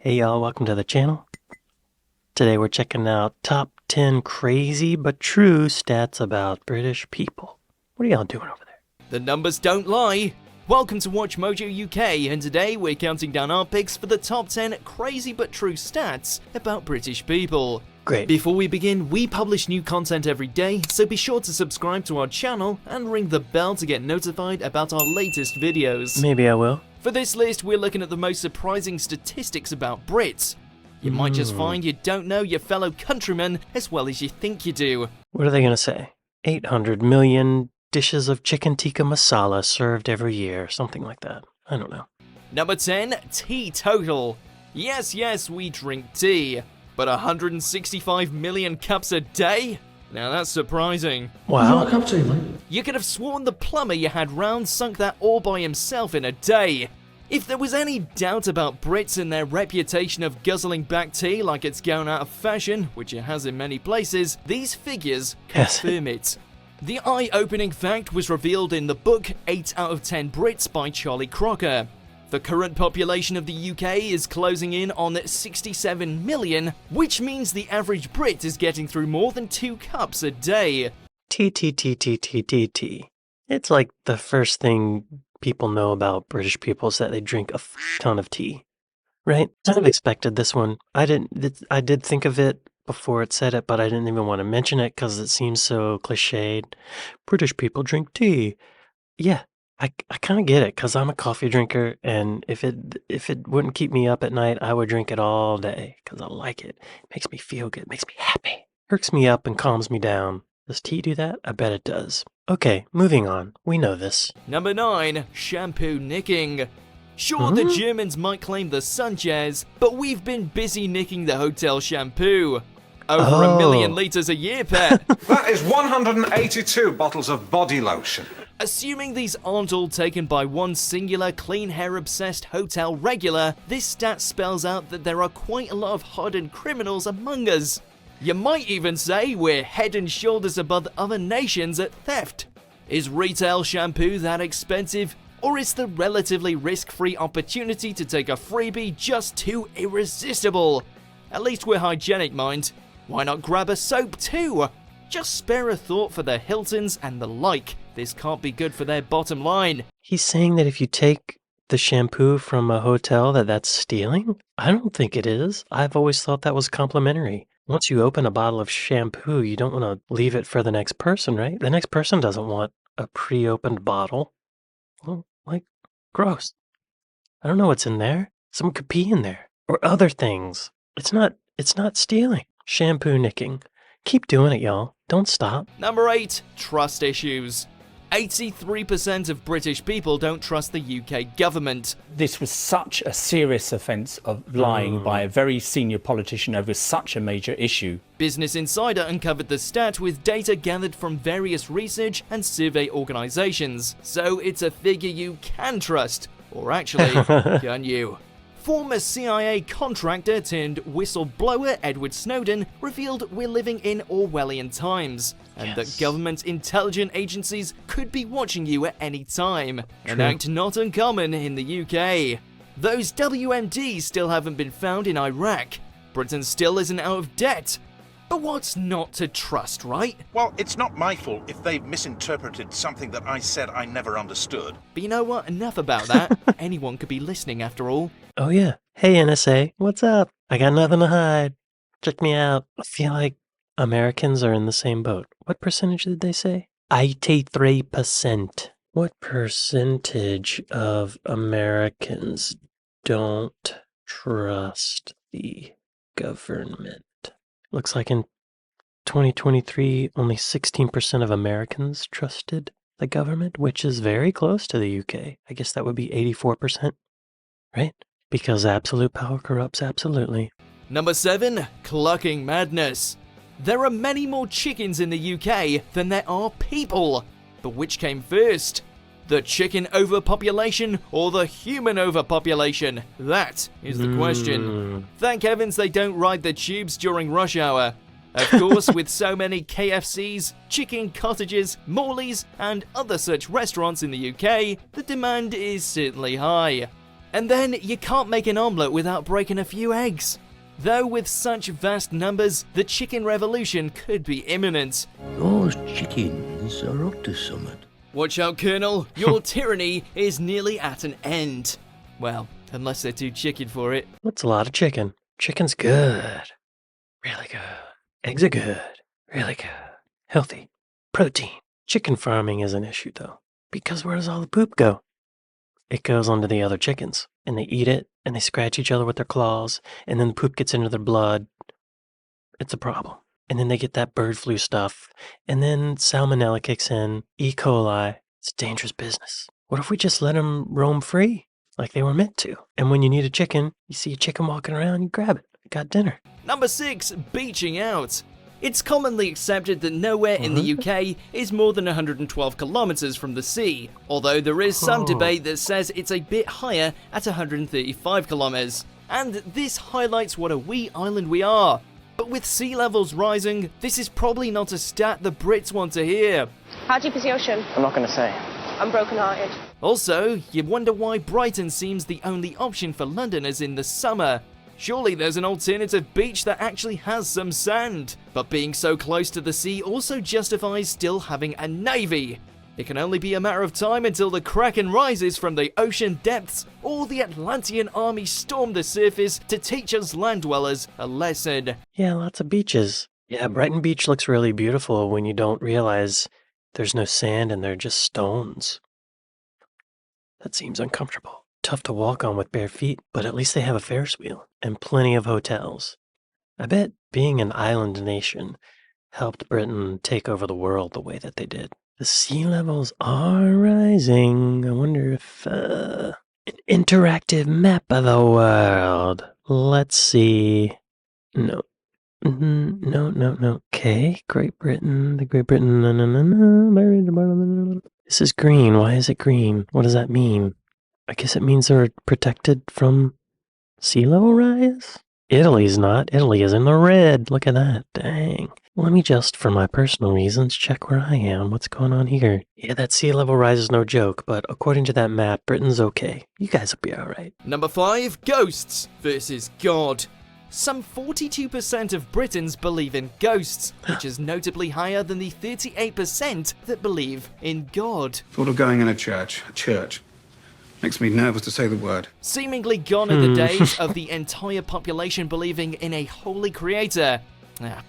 Hey y'all, welcome to the channel. Today we're checking out top 10 crazy but true stats about British people. What are y'all doing over there? The numbers don't lie. Welcome to Watch Mojo UK, and today we're counting down our picks for the top 10 crazy but true stats about British people. Great. Before we begin, we publish new content every day, so be sure to subscribe to our channel and ring the bell to get notified about our latest videos. Maybe I will. For this list, we're looking at the most surprising statistics about Brits. You might just find you don't know your fellow countrymen as well as you think you do. What are they going to say? 800 million dishes of chicken tikka masala served every year, something like that. I don't know. Number 10, teetotal. Yes, we drink tea. But 165 million cups a day? Now that's surprising. Wow. Cup of tea, mate. You could have sworn the plumber you had round sunk that all by himself in a day. If there was any doubt about Brits and their reputation of guzzling back tea like it's going out of fashion, which it has in many places, these figures confirm it. The eye-opening fact was revealed in the book 8 out of 10 Brits by Charlie Crocker. The current population of the UK is closing in on 67 million, which means the average Brit is getting through more than 2 cups a day. Tea. It's like the first thing people know about British people is that they drink a ton of tea, right? Kind of expected this one. I did think of it before it said it, but I didn't even want to mention it because it seems so cliched. British people drink tea. Yeah. I kind of get it because I'm a coffee drinker, and if it wouldn't keep me up at night, I would drink it all day because I like it. It makes me feel good, makes me happy, perks me up and calms me down. Does tea do that? I bet it does. Okay, moving on. We know this. Number 9, shampoo nicking. Sure, the Germans might claim the sun chairs, but we've been busy nicking the hotel shampoo. Over 1 million litres a year, pet. That is 182 bottles of body lotion. Assuming these aren't all taken by one singular clean hair-obsessed hotel regular, this stat spells out that there are quite a lot of hardened criminals among us. You might even say we're head and shoulders above other nations at theft. Is retail shampoo that expensive, or is the relatively risk-free opportunity to take a freebie just too irresistible? At least we're hygienic, mind. Why not grab a soap too? Just spare a thought for the Hiltons and the like. This can't be good for their bottom line. He's saying that if you take the shampoo from a hotel, that's stealing? I don't think it is. I've always thought that was complimentary. Once you open a bottle of shampoo, you don't want to leave it for the next person, right? The next person doesn't want a pre-opened bottle. Well, gross. I don't know what's in there. Someone could pee in there. Or other things. It's not stealing. Shampoo nicking. Keep doing it, y'all. Don't stop. Number 8, trust issues. 83% of British people don't trust the UK government. This was such a serious offence of lying by a very senior politician over such a major issue. Business Insider uncovered the stat with data gathered from various research and survey organisations. So it's a figure you can trust. Or actually, can you? Former CIA contractor turned whistleblower Edward Snowden revealed we're living in Orwellian times, and that government intelligence agencies could be watching you at any time. An act not uncommon in the UK. Those WMDs still haven't been found in Iraq. Britain still isn't out of debt. But what's not to trust, right? Well, it's not my fault if they've misinterpreted something that I said I never understood. But you know what? Enough about that. Anyone could be listening after all. Oh yeah. Hey NSA, what's up? I got nothing to hide. Check me out. I feel like Americans are in the same boat. What percentage did they say? 83%. What percentage of Americans don't trust the government? Looks like in 2023, only 16% of Americans trusted the government, which is very close to the UK. I guess that would be 84%, right? Because absolute power corrupts absolutely. Number 7, clucking madness. There are many more chickens in the UK than there are people. But which came first? The chicken overpopulation or the human overpopulation? That is the question. Thank heavens they don't ride the tubes during rush hour. Of course, with so many KFCs, chicken cottages, Morley's, and other such restaurants in the UK, the demand is certainly high. And then you can't make an omelette without breaking a few eggs. Though with such vast numbers, the chicken revolution could be imminent. Those chickens are up to summit. Watch out, Colonel, your tyranny is nearly at an end. Well, unless they're too chicken for it. That's a lot of chicken. Chicken's good. Really good. Eggs are good. Really good. Healthy. Protein. Chicken farming is an issue, though. Because where does all the poop go? It goes onto the other chickens, and they eat it, and they scratch each other with their claws, and then the poop gets into their blood. It's a problem. And then they get that bird flu stuff, and then salmonella kicks in, E. coli. It's a dangerous business. What if we just let them roam free, like they were meant to? And when you need a chicken, you see a chicken walking around, you grab it. Got dinner. Number 6, beaching out. It's commonly accepted that nowhere in the UK is more than 112 kilometers from the sea, although there is some debate that says it's a bit higher at 135 kilometers. And this highlights what a wee island we are. But with sea levels rising, this is probably not a stat the Brits want to hear. How deep is the ocean? I'm not going to say. I'm broken-hearted. Also, you wonder why Brighton seems the only option for Londoners in the summer. Surely there's an alternative beach that actually has some sand. But being so close to the sea also justifies still having a navy. It can only be a matter of time until the Kraken rises from the ocean depths or the Atlantean army storm the surface to teach us land dwellers a lesson. Yeah, lots of beaches. Yeah, Brighton Beach looks really beautiful when you don't realize there's no sand and they're just stones. That seems uncomfortable. Tough to walk on with bare feet, but at least they have a Ferris wheel and plenty of hotels. I bet being an island nation helped Britain take over the world the way that they did. The sea levels are rising. I wonder if an interactive map of the world. Let's see. No. No. Okay, Great Britain. The Great Britain. No. This is green. Why is it green? What does that mean? I guess it means they're protected from sea level rise? Italy's not. Italy is in the red. Look at that. Dang. Let me just, for my personal reasons, check where I am. What's going on here? Yeah, that sea level rise is no joke, but according to that map, Britain's okay. You guys will be alright. Number 5, ghosts versus God. Some 42% of Britons believe in ghosts, which is notably higher than the 38% that believe in God. Thought of going in a church. Makes me nervous to say the word. Seemingly gone are the days of the entire population believing in a holy creator.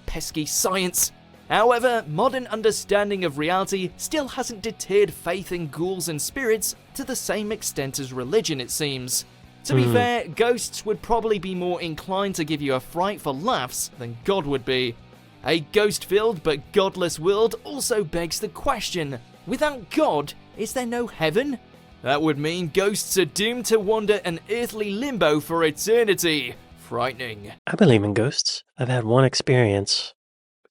Pesky science. However, modern understanding of reality still hasn't deterred faith in ghouls and spirits to the same extent as religion, it seems. To be fair, ghosts would probably be more inclined to give you a fright for laughs than God would be. A ghost-filled but godless world also begs the question, without God, is there no heaven? That would mean ghosts are doomed to wander an earthly limbo for eternity. Frightening. I believe in ghosts. I've had one experience,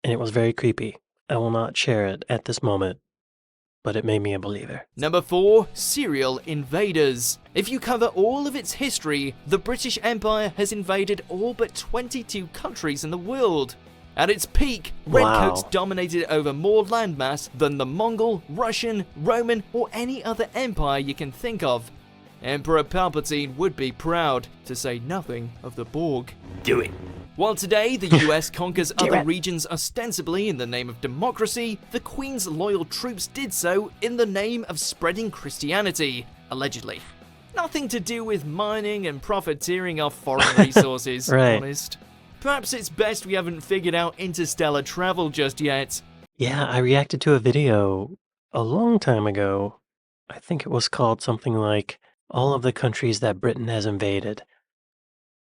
and it was very creepy. I will not share it at this moment, but it made me a believer. Number 4, serial invaders. If you cover all of its history, the British Empire has invaded all but 22 countries in the world. At its peak, Redcoats dominated over more landmass than the Mongol, Russian, Roman, or any other empire you can think of. Emperor Palpatine would be proud, to say nothing of the Borg. Do it. While today the US conquers other regions ostensibly in the name of democracy, the Queen's loyal troops did so in the name of spreading Christianity, allegedly. Nothing to do with mining and profiteering off foreign resources, honest. Perhaps it's best we haven't figured out interstellar travel just yet. Yeah, I reacted to a video a long time ago. I think it was called something like all of the countries that Britain has invaded.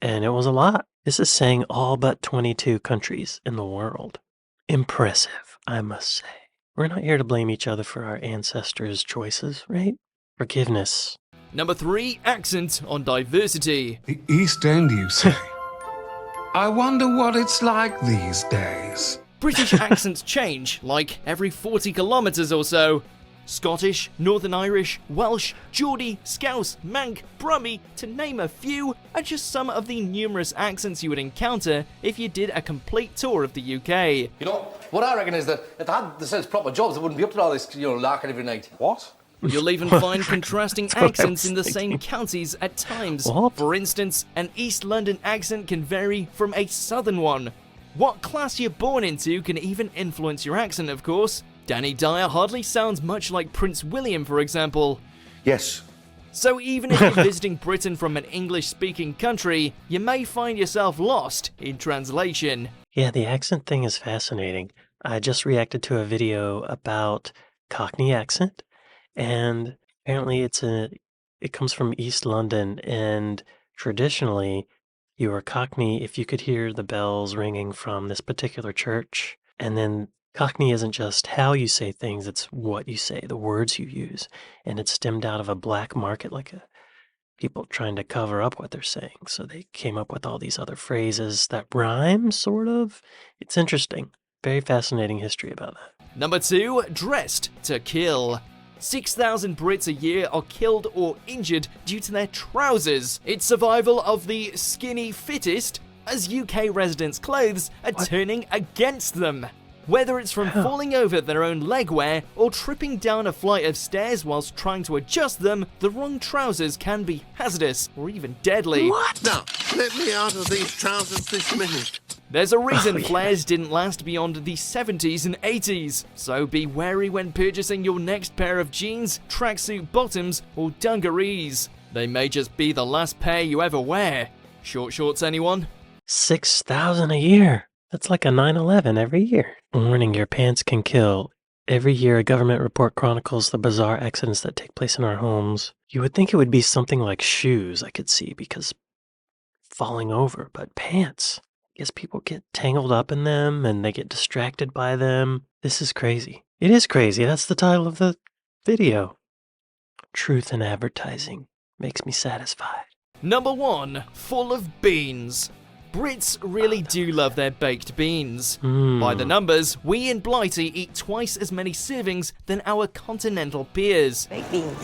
And it was a lot. This is saying all but 22 countries in the world. Impressive, I must say. We're not here to blame each other for our ancestors' choices, right? Forgiveness. Number 3, accent on diversity. The East End, you say? I wonder what it's like these days. British accents change, like every 40 kilometres or so. Scottish, Northern Irish, Welsh, Geordie, Scouse, Manc, Brummie, to name a few, are just some of the numerous accents you would encounter if you did a complete tour of the UK. You know, what I reckon is that if they had themselves proper jobs, they wouldn't be up to all this, larking every night. What? You'll even find contrasting That's what I accents was in the same thinking. counties at times. What? For instance, an East London accent can vary from a Southern one. What class you're born into can even influence your accent, of course. Danny Dyer hardly sounds much like Prince William, for example. Yes. So even if you're visiting Britain from an English-speaking country, you may find yourself lost in translation. Yeah, the accent thing is fascinating. I just reacted to a video about Cockney accent, and apparently it comes from East London, and traditionally you were Cockney if you could hear the bells ringing from this particular church. And then Cockney isn't just how you say things, it's what you say, the words you use. And it stemmed out of a black market, people trying to cover up what they're saying. So they came up with all these other phrases that rhyme, sort of. It's interesting. Very fascinating history about that. Number 2, dressed to kill. 6,000 Brits a year are killed or injured due to their trousers. It's survival of the skinny fittest, as UK residents' clothes are turning against them. Whether it's from falling over their own legwear or tripping down a flight of stairs whilst trying to adjust them, the wrong trousers can be hazardous or even deadly. What? Now, let me out of these trousers this minute. There's a reason flares didn't last beyond the 70s and 80s, so be wary when purchasing your next pair of jeans, tracksuit bottoms, or dungarees. They may just be the last pair you ever wear. Short shorts, anyone? 6,000 a year. That's like a 9/11 every year. Warning, your pants can kill. Every year, a government report chronicles the bizarre accidents that take place in our homes. You would think it would be something like shoes, I could see, because falling over, but pants. I guess people get tangled up in them and they get distracted by them. This is crazy. It is crazy. That's the title of the video. Truth in advertising makes me satisfied. Number 1, full of beans. Brits really do love their baked beans. By the numbers, we in Blighty eat twice as many servings than our continental peers. Baked beans.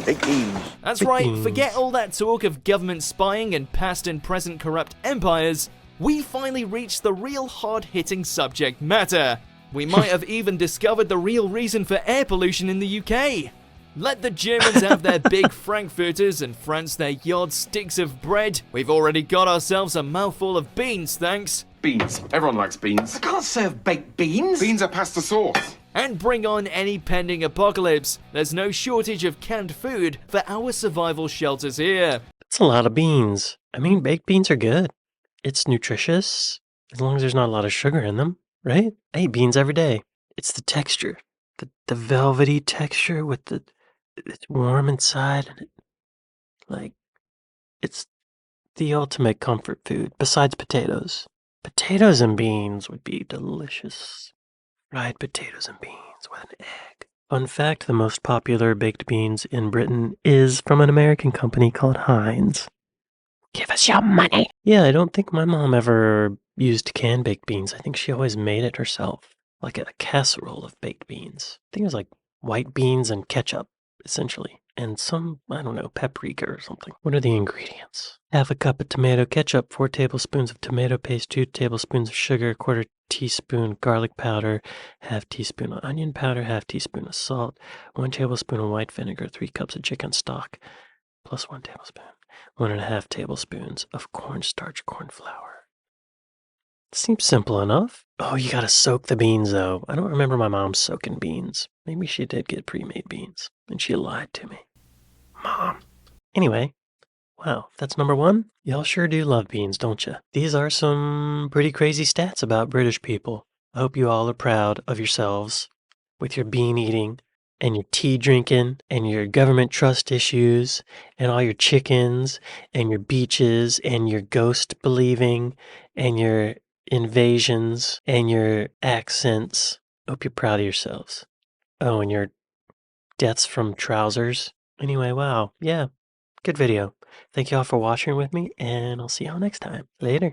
That's Baked right, beans. forget all that talk of government spying and past and present corrupt empires. We finally reached the real hard-hitting subject matter. We might have even discovered the real reason for air pollution in the UK. Let the Germans have their big frankfurters and France their yardsticks of bread. We've already got ourselves a mouthful of beans, thanks. Beans. Everyone likes beans. Can't serve baked beans. Beans are pasta sauce. And bring on any pending apocalypse. There's no shortage of canned food for our survival shelters here. That's a lot of beans. I mean, baked beans are good. It's nutritious, as long as there's not a lot of sugar in them, right? I eat beans every day. It's the texture, the velvety texture with it's warm inside, and it's the ultimate comfort food, besides potatoes. Potatoes and beans would be delicious. Fried potatoes and beans with an egg. Fun fact, the most popular baked beans in Britain is from an American company called Heinz. Give us your money. Yeah, I don't think my mom ever used canned baked beans. I think she always made it herself, like a casserole of baked beans. I think it was like white beans and ketchup, essentially, and some, I don't know, paprika or something. What are the ingredients? Half a cup of tomato ketchup, 4 tablespoons of tomato paste, 2 tablespoons of sugar, 1/4 teaspoon garlic powder, 1/2 teaspoon of onion powder, 1/2 teaspoon of salt, 1 tablespoon of white vinegar, 3 cups of chicken stock, plus 1 tablespoon. 1.5 tablespoons of cornstarch corn flour. Seems simple enough. Oh, you gotta soak the beans, though. I don't remember my mom soaking beans. Maybe she did get pre-made beans, and she lied to me. Mom. Anyway, wow, that's number 1. Y'all sure do love beans, don't you? These are some pretty crazy stats about British people. I hope you all are proud of yourselves with your bean eating, and your tea drinking, and your government trust issues, and all your chickens, and your beaches, and your ghost believing, and your invasions, and your accents. Hope you're proud of yourselves. Oh, and your deaths from trousers. Anyway, wow. Yeah, good video. Thank you all for watching with me, and I'll see y'all next time. Later.